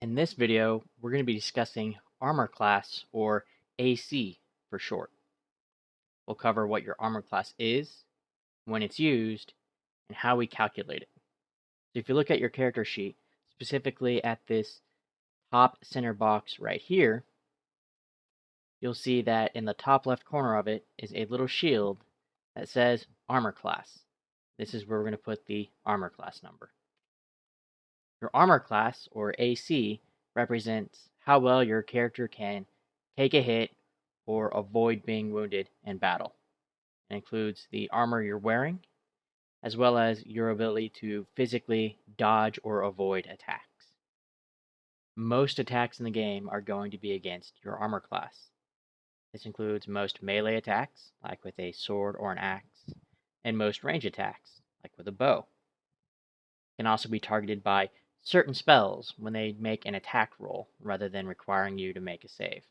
In this video, we're going to be discussing armor class, or AC for short. We'll cover what your armor class is, when it's used, and how we calculate it. So if you look at your character sheet, specifically at this top center box right here, you'll see that in the top left corner of it is a little shield that says armor class. This is where we're going to put the armor class number. Your armor class, or AC, represents how well your character can take a hit or avoid being wounded in battle. It includes the armor you're wearing, as well as your ability to physically dodge or avoid attacks. Most attacks in the game are going to be against your armor class. This includes most melee attacks, like with a sword or an axe, and most range attacks, like with a bow. It can also be targeted by certain spells when they make an attack roll rather than requiring you to make a save.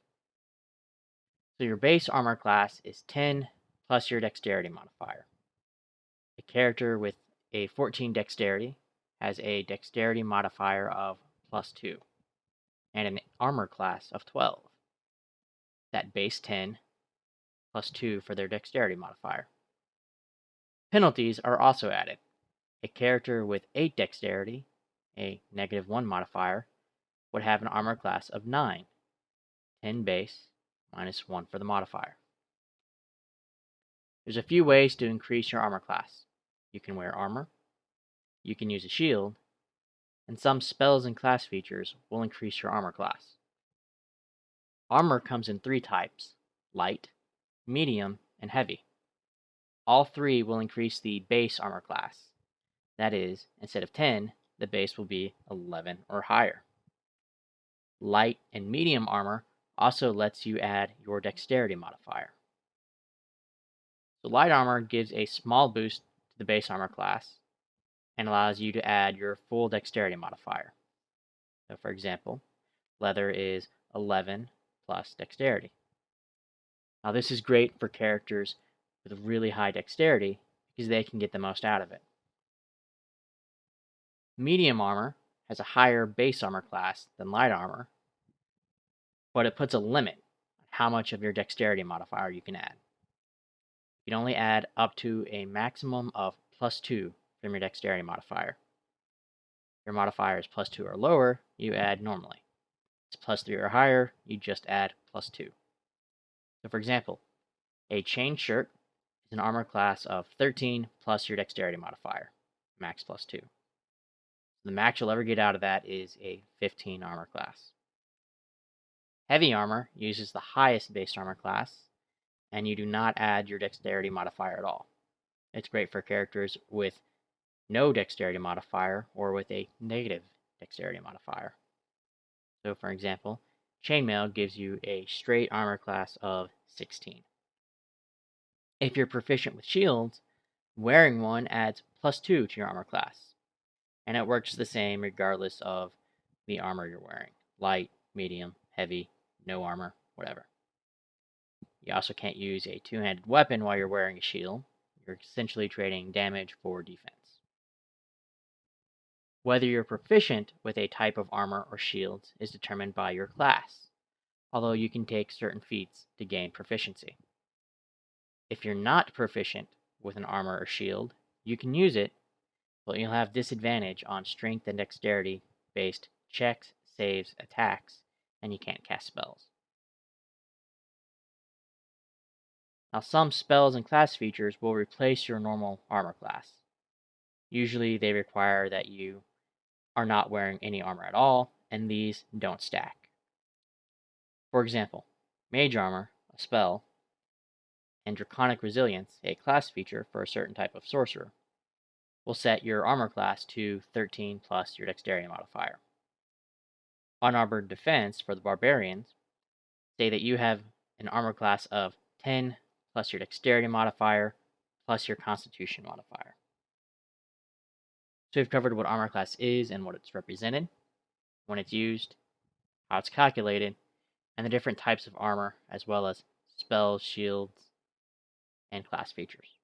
So your base armor class is 10 plus your dexterity modifier. A character with a 14 dexterity has a dexterity modifier of +2 and an armor class of 12. That base 10 +2 for their dexterity modifier. Penalties are also added. A character with 8 dexterity, a -1 modifier, would have an armor class of 9, 10 base, -1 for the modifier. There's a few ways to increase your armor class. You can wear armor, you can use a shield, and some spells and class features will increase your armor class. Armor comes in 3 types: light, medium, and heavy. All 3 will increase the base armor class. That is, instead of 10, the base will be 11 or higher. Light and medium armor also lets you add your dexterity modifier. So light armor gives a small boost to the base armor class and allows you to add your full dexterity modifier. So for example, leather is 11 plus dexterity. Now this is great for characters with really high dexterity because they can get the most out of it. Medium armor has a higher base armor class than light armor, but it puts a limit on how much of your dexterity modifier you can add. You can only add up to a maximum of +2 from your dexterity modifier. If your modifier is +2 or lower, you add normally. If it's +3 or higher, you just add +2. So for example, a chain shirt is an armor class of 13 plus your dexterity modifier, max +2. So the max you'll ever get out of that is a 15 armor class. Heavy armor uses the highest base armor class, and you do not add your dexterity modifier at all. It's great for characters with no dexterity modifier or with a negative dexterity modifier. So for example, chainmail gives you a straight armor class of 16. If you're proficient with shields, wearing one adds +2 to your armor class, and it works the same regardless of the armor you're wearing: light, medium, heavy, no armor, whatever. You also can't use a two-handed weapon while you're wearing a shield. You're essentially trading damage for defense. Whether you're proficient with a type of armor or shields is determined by your class, although you can take certain feats to gain proficiency. If you're not proficient with an armor or shield, you can use it, but you'll have disadvantage on strength and dexterity based checks, saves, attacks, and you can't cast spells. Now some spells and class features will replace your normal armor class. Usually they require that you are not wearing any armor at all, and these don't stack. For example, Mage Armor, a spell, and Draconic Resilience, a class feature for a certain type of sorcerer, will set your armor class to 13 plus your dexterity modifier. Unarmored Defense for the Barbarians say that you have an armor class of 10 plus your dexterity modifier plus your constitution modifier. So we've covered what armor class is and what it's represented, when it's used, how it's calculated, and the different types of armor, as well as spells, shields, and class features.